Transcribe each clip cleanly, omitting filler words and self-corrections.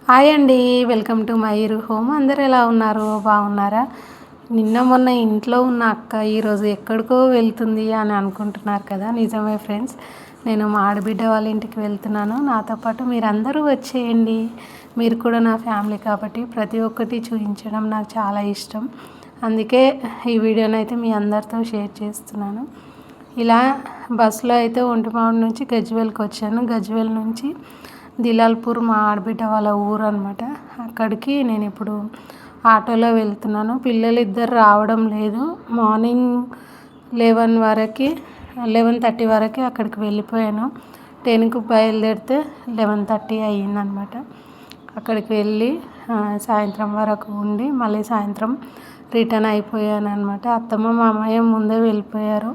Hi అండి. Welcome to my ఇరు home. అందరూ ఎలా ఉన్నారు? బాగున్నారా? నిన్న మొన్న ఇంట్లో ఉన్న అక్క ఈరోజు ఎక్కడికో వెళ్తుంది అని అనుకుంటున్నారు కదా. నిజమే ఫ్రెండ్స్, నేను మా ఆడబిడ్డ వాళ్ళ ఇంటికి వెళ్తున్నాను. నాతో పాటు మీరందరూ వచ్చేయండి. మీరు కూడా నా ఫ్యామిలీ కాబట్టి ప్రతి ఒక్కటి చూపించడం నాకు చాలా ఇష్టం. అందుకే ఈ వీడియోనైతే మీ అందరితో షేర్ చేస్తున్నాను. ఇలా బస్సులో అయితే ఒంటిమామిడి నుంచి గజ్వేల్కి వచ్చాను. గజ్వేల్ నుంచి దిలాల్పూర్ మా ఆడబిడ్డ వాళ్ళ ఊరు అనమాట. అక్కడికి నేను ఇప్పుడు ఆటోలో వెళ్తున్నాను. పిల్లలు ఇద్దరు రావడం లేదు. మార్నింగ్ 11:30 వరకు అక్కడికి వెళ్ళిపోయాను. 10కి బయలుదేరితే 11:30 అయ్యిందనమాట. అక్కడికి వెళ్ళి సాయంత్రం వరకు ఉండి మళ్ళీ సాయంత్రం రిటర్న్ అయిపోయాను అనమాట. అత్తమ్మ మామయ్య ముందే వెళ్ళిపోయారు.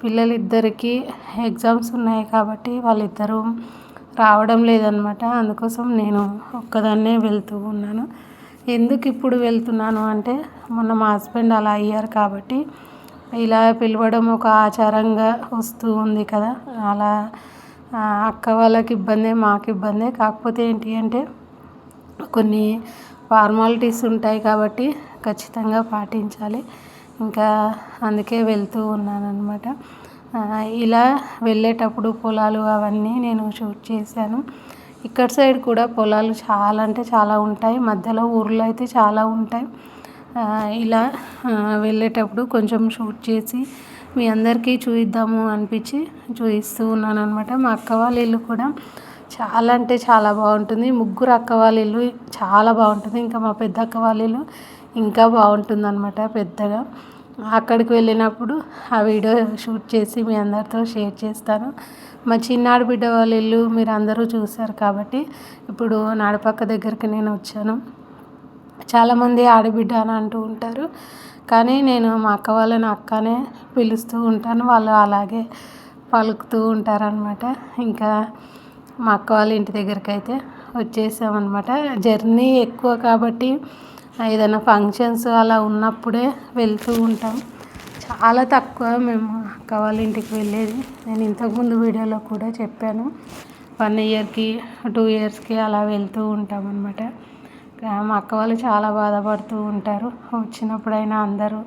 పిల్లలిద్దరికీ ఎగ్జామ్స్ ఉన్నాయి కాబట్టి వాళ్ళిద్దరూ రావడం లేదనమాట. అందుకోసం నేను ఒక్కదాన్నే వెళ్తూ ఉన్నాను. ఎందుకు ఇప్పుడు వెళ్తున్నాను అంటే, మొన్న మా హస్బెండ్ అలా అయ్యారు కాబట్టి ఇలా పిలవడం ఒక ఆచారంగా వస్తూ ఉంది కదా. అలా అక్క వాళ్ళకి ఇబ్బందే, మాకు ఇబ్బందే. కాకపోతే ఏంటి అంటే కొన్ని ఫార్మాలిటీస్ ఉంటాయి కాబట్టి ఖచ్చితంగా పాటించాలి. ఇంకా అందుకే వెళ్తూ ఉన్నాను అనమాట. ఇలా వెళ్ళేటప్పుడు పొలాలు అవన్నీ నేను షూట్ చేశాను. ఇక్కడ సైడ్ కూడా పొలాలు చాలా అంటే చాలా ఉంటాయి. మధ్యలో ఊర్లు అయితే చాలా ఉంటాయి. ఇలా వెళ్ళేటప్పుడు కొంచెం షూట్ చేసి మీ అందరికీ చూపిద్దాము అనిపించి చూపిస్తూ ఉన్నాను అనమాట. మా అక్క వాళ్ళ ఇల్లు కూడా చాలా అంటే చాలా బాగుంటుంది. ముగ్గురు అక్క వాళ్ళ ఇల్లు చాలా బాగుంటుంది. ఇంకా మా పెద్ద అక్క వాళ్ళ ఇల్లు ఇంకా బాగుంటుంది అనమాట పెద్దగా. అక్కడికి వెళ్ళినప్పుడు ఆ వీడియో షూట్ చేసి మీ అందరితో షేర్ చేస్తాను. మా చిన్నాడు బిడ్డ వాళ్ళ ఇల్లు మీరు అందరూ చూశారు కాబట్టి ఇప్పుడు నాడపక్క దగ్గరికి నేను వచ్చాను. చాలామంది ఆడబిడ్డ అని అంటూ ఉంటారు, కానీ నేను మా అక్క వాళ్ళని అక్కనే పిలుస్తూ ఉంటాను. వాళ్ళు అలాగే పలుకుతూ ఉంటారనమాట. ఇంకా మా అక్క వాళ్ళ ఇంటి దగ్గరికి అయితే వచ్చేసామన్నమాట. జర్నీ ఎక్కువ కాబట్టి ఏదైనా ఫంక్షన్స్ అలా ఉన్నప్పుడే వెళ్తూ ఉంటాం. చాలా తక్కువ మేము అక్క వాళ్ళ ఇంటికి వెళ్ళేది. నేను ఇంతకుముందు వీడియోలో కూడా చెప్పాను. 1 ఇయర్కి 2 ఇయర్స్కి అలా వెళ్తూ ఉంటాం అనమాట. మా అక్క వాళ్ళు చాలా బాధపడుతూ ఉంటారు. వచ్చినప్పుడైనా అందరూ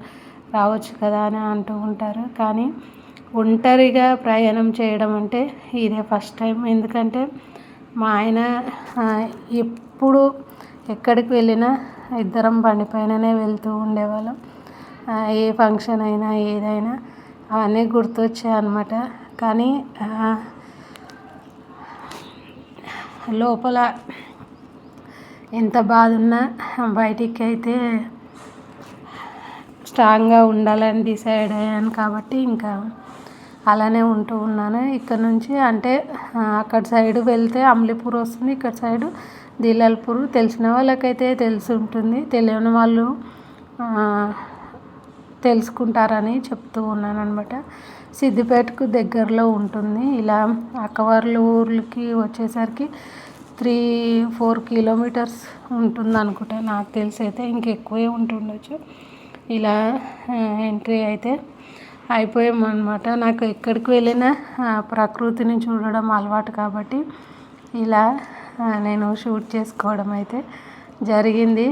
రావచ్చు కదా అని అంటూ ఉంటారు. కానీ ఒంటరిగా ప్రయాణం చేయడం అంటే ఇదే ఫస్ట్ టైం. ఎందుకంటే మా ఆయన ఎప్పుడు ఎక్కడికి వెళ్ళినా ఇద్దరం బండి పైననే వెళ్తూ ఉండేవాళ్ళం. ఏ ఫంక్షన్ అయినా ఏదైనా అవన్నీ గుర్తొచ్చాయి అన్నమాట. కానీ లోపల ఎంత బాధ ఉన్నా బయటికి అయితే స్ట్రాంగ్గా ఉండాలని డిసైడ్ అయ్యాను కాబట్టి ఇంకా అలానే ఉంటూ ఉన్నాను. ఇక్కడ నుంచి అంటే అక్కడ సైడు వెళ్తే అమలీపూర్ వస్తుంది, ఇక్కడ సైడు దిలాల్పూర్. తెలిసిన వాళ్ళకైతే తెలిసి ఉంటుంది, తెలియని వాళ్ళు తెలుసుకుంటారని చెప్తూ ఉన్నాను అనమాట. సిద్దిపేటకు దగ్గరలో ఉంటుంది. ఇలా అక్క వాళ్ళ ఊర్లకి వచ్చేసరికి 3-4 కిలోమీటర్స్ ఉంటుంది అనుకుంటా, నాకు తెలిసి అయితే ఇంకెక్కువే ఉంటుండొచ్చు. ఇలా ఎంట్రీ అయితే అయిపోయామన్నమాట. నాకు ఎక్కడికి వెళ్ళినా ప్రకృతిని చూడడం అలవాటు కాబట్టి ఇలా నేను షూట్ చేసుకోవడం అయితే జరిగింది.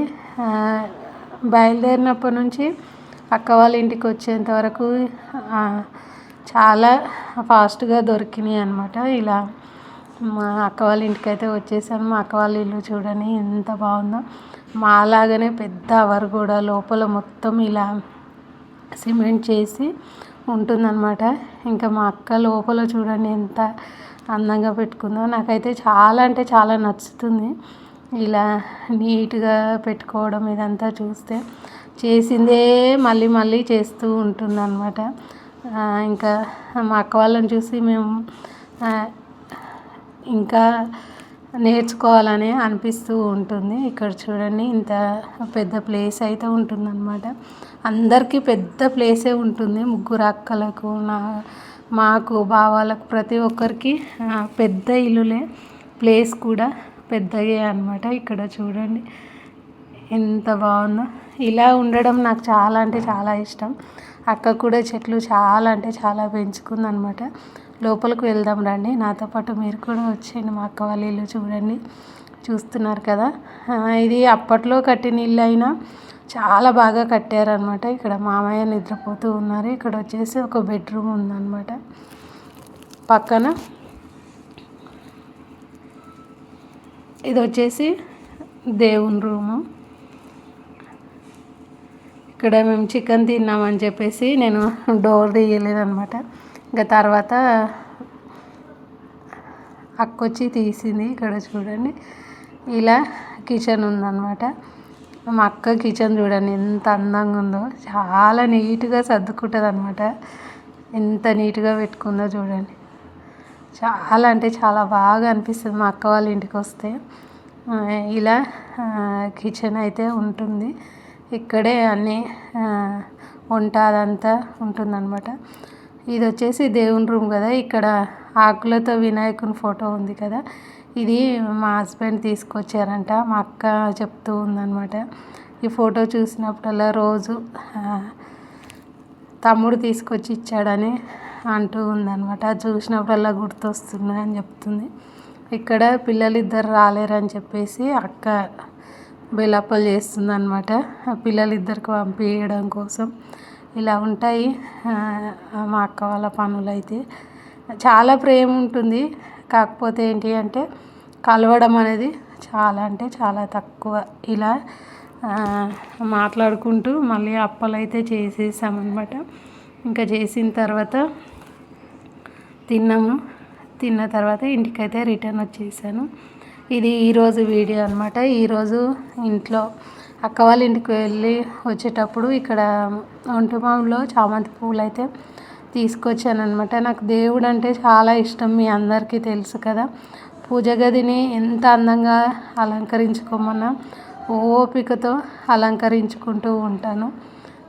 బయలుదేరినప్పటి నుంచి అక్క వాళ్ళ ఇంటికి వచ్చేంత వరకు చాలా ఫాస్ట్గా దొరికినాయి అనమాట. ఇలా మా అక్క వాళ్ళ ఇంటికి అయితే వచ్చేసాను. మా అక్క వాళ్ళ ఇల్లు చూడండి ఎంత బాగుందో. మాలాగానే పెద్ద అవరు కూడా లోపల మొత్తం ఇలా సిమెంట్ చేసి ఉంటుందన్నమాట. ఇంకా మా అక్క లోపల చూడండి ఎంత అందంగా పెట్టుకుందో. నాకైతే చాలా అంటే చాలా నచ్చుతుంది ఇలా నీట్గా పెట్టుకోవడం. ఇదంతా చూస్తే చేసిందే మళ్ళీ మళ్ళీ చేస్తూ ఉంటుందన్నమాట. ఇంకా మా అక్క వాళ్ళని చూసి మేము ఇంకా నేర్చుకోవాలని అనిపిస్తూ ఉంటుంది. ఇక్కడ చూడండి ఇంత పెద్ద ప్లేస్ అయితే ఉంటుందన్నమాట. అందరికీ పెద్ద ప్లేసే ఉంటుంది. ముగ్గురు అక్కలకు, మాకు, బావాలకు ప్రతి ఒక్కరికి పెద్ద ఇల్లులే. ప్లేస్ కూడా పెద్దగే అనమాట. ఇక్కడ చూడండి ఎంత బాగుందో. ఇలా ఉండడం నాకు చాలా అంటే చాలా ఇష్టం. అక్క కూడా చెట్లు చాలా అంటే చాలా పెంచుకుందనమాట. లోపలికి వెళ్దాం రండి, నాతో పాటు మీరు కూడా వచ్చేయండి. మా అక్క వాళ్ళ ఇల్లు చూడండి చూస్తున్నారు కదా. ఇది అప్పట్లో కట్టిన ఇల్లు అయినా చాలా బాగా కట్టారనమాట. ఇక్కడ మామయ్య నిద్రపోతూ ఉన్నారు. ఇక్కడ వచ్చేసి ఒక బెడ్రూమ్ ఉందన్నమాట. పక్కన ఇది వచ్చేసి దేవుని రూము. ఇక్కడ మేము చికెన్ తిన్నామని చెప్పేసి నేను డోర్ తీయలేదన్నమాట. ఇంకా తర్వాత అక్కొచ్చి తీసింది. ఇక్కడ చూడండి ఇలా కిచెన్ ఉందన్నమాట. మా అక్క కిచెన్ చూడండి ఎంత అందంగా ఉందో, చాలా నీట్గా సర్దుకుంటుంది అనమాట. ఎంత నీట్గా పెట్టుకుందో చూడండి. చాలా అంటే చాలా బాగా అనిపిస్తుంది మా అక్క వాళ్ళ ఇంటికి వస్తే. ఇలా కిచెన్ అయితే ఉంటుంది. ఇక్కడే అన్నీ వంట అదంతా ఉంటుందన్నమాట. ఇది వచ్చేసి దేవుని రూమ్ కదా. ఇక్కడ ఆకులతో వినాయకుని ఫోటో ఉంది కదా, ఇది మా హస్బెండ్ తీసుకొచ్చారంట. మా అక్క చెప్తూ ఉందన్నమాట. ఈ ఫోటో చూసినప్పుడల్లా రోజు తమ్ముడు తీసుకొచ్చి ఇచ్చాడని అంటూ ఉందన్నమాట. చూసినప్పుడల్లా గుర్తొస్తుంది అని చెప్తుంది. ఇక్కడ పిల్లలు ఇద్దరు రాలేరని చెప్పేసి అక్క బెల్లప్పలు చేస్తుందన్నమాట. పిల్లలిద్దరికి పంపించడం కోసం. ఇలా ఉంటాయి మా అక్క వాళ్ళ పనులు. అయితే చాలా ప్రేమ ఉంటుంది. కాకపోతే ఏంటి అంటే కలవడం అనేది చాలా అంటే చాలా తక్కువ. ఇలా మాట్లాడుకుంటూ మళ్ళీ అప్పలు అయితే చేసేసామన్నమాట. ఇంకా చేసిన తర్వాత తిన్నాము. తిన్న తర్వాత ఇంటికైతే రిటర్న్ వచ్చేసాను. ఇది ఈరోజు వీడియో అనమాట. ఈరోజు ఇంట్లో అక్క వాళ్ళ ఇంటికి వెళ్ళి వచ్చేటప్పుడు ఇక్కడ ఒంటిమామిలో చామంతి పువ్వులు అయితే తీసుకొచ్చాను అనమాట. నాకు దేవుడు అంటే చాలా ఇష్టం, మీ అందరికీ తెలుసు కదా. పూజ గదిని ఎంత అందంగా అలంకరించుకోమన్నా ఓపికతో అలంకరించుకుంటూ ఉంటాను.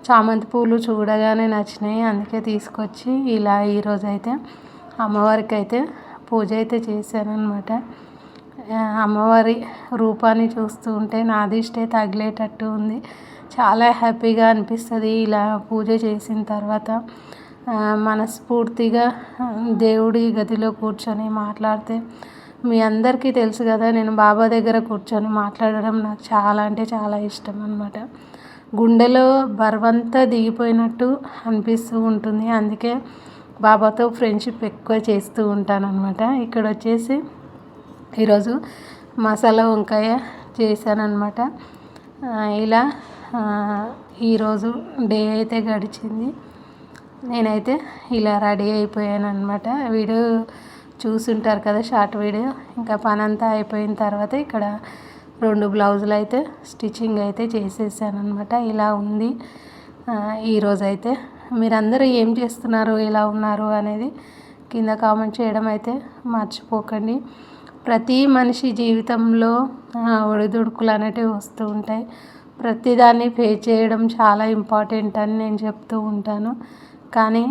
చామంతి పూలు చూడగానే నచ్చినాయి, అందుకే తీసుకొచ్చి ఇలా ఈరోజు అయితే అమ్మవారికి అయితే పూజ అయితే చేశానన్నమాట. అమ్మవారి రూపాన్ని చూస్తూ ఉంటే నాది ఇష్టే తగిలేటట్టు ఉంది. చాలా హ్యాపీగా అనిపిస్తుంది ఇలా పూజ చేసిన తర్వాత. మనస్ఫూర్తిగా దేవుడి గదిలో కూర్చొని మాట్లాడితే, మీ అందరికీ తెలుసు కదా, నేను బాబా దగ్గర కూర్చొని మాట్లాడడం నాకు చాలా అంటే చాలా ఇష్టం అన్నమాట. గుండెలో బరువంతా దిగిపోయినట్టు అనిపిస్తూ ఉంటుంది. అందుకే బాబాతో ఫ్రెండ్షిప్ ఎక్కువ చేస్తూ ఉంటాను అనమాట. ఇక్కడ వచ్చేసి ఈరోజు మసాలా వంకాయ చేశానన్నమాట. ఇలా ఈరోజు డే అయితే గడిచింది. నేనైతే ఇలా రెడీ అయిపోయాను అనమాట. వీడియో చూసుంటారు కదా, షార్ట్ వీడియో. ఇంకా పని అంతా అయిపోయిన తర్వాత ఇక్కడ 2 బ్లౌజులు అయితే స్టిచ్చింగ్ అయితే చేసేసాను అనమాట. ఇలా ఉంది ఈరోజైతే. మీరందరూ ఏం చేస్తున్నారు, ఎలా ఉన్నారు అనేది కింద కామెంట్ చేయడం అయితే మర్చిపోకండి. ప్రతి మనిషి జీవితంలో ఒడిదుడుకులు అనేటివి వస్తూ ఉంటాయి. ప్రతిదాన్ని ఫేస్ చేయడం చాలా ఇంపార్టెంట్ అని నేను చెప్తూ ఉంటాను. కానీ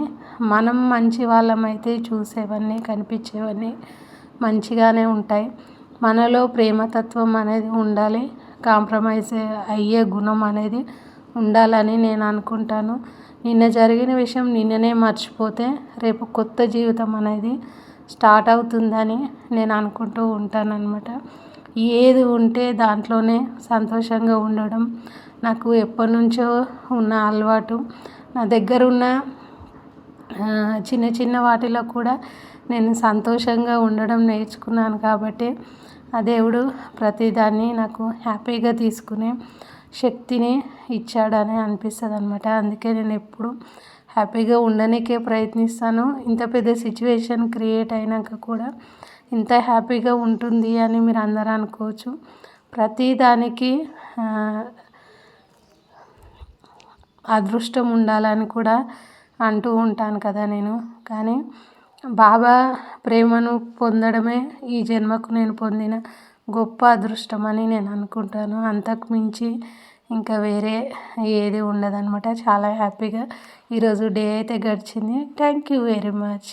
మనం మంచి వాళ్ళమైతే చూసేవన్నీ కనిపించేవన్నీ మంచిగానే ఉంటాయి. మనలో ప్రేమతత్వం అనేది ఉండాలి, కాంప్రమైజ్ అయ్యే గుణం అనేది ఉండాలని నేను అనుకుంటాను. నిన్న జరిగిన విషయం నిన్ననే మర్చిపోతే రేపు కొత్త జీవితం అనేది స్టార్ట్ అవుతుందని నేను అనుకుంటూ ఉంటానన్నమాట. ఏది ఉంటే దాంట్లోనే సంతోషంగా ఉండడం నాకు ఎప్పటి నుంచో ఉన్న అలవాటు. నా దగ్గర ఉన్న చిన్న చిన్న వాటిలో కూడా నేను సంతోషంగా ఉండడం నేర్చుకున్నాను. కాబట్టి ఆ దేవుడు ప్రతిదాన్ని నాకు హ్యాపీగా తీసుకునే శక్తిని ఇచ్చాడని అనిపిస్తుంది అనమాట. అందుకే నేను ఎప్పుడు హ్యాపీగా ఉండడానికే ప్రయత్నిస్తాను. ఇంత పెద్ద సిచ్యువేషన్ క్రియేట్ అయినాక కూడా ఇంత హ్యాపీగా ఉంటుంది అని మీరు అందరూ అనుకోవచ్చు. ప్రతిదానికి అదృష్టం ఉండాలని కూడా అంటూ ఉంటాను కదా నేను. కానీ బాబా ప్రేమను పొందడమే ఈ జన్మకు నేను పొందిన గొప్ప అదృష్టం అని నేను అనుకుంటాను. అంతకు మించి ఇంకా వేరే ఏది ఉండదన్నమాట. చాలా హ్యాపీగా ఈరోజు డే అయితే గడిచింది. Thank you very much.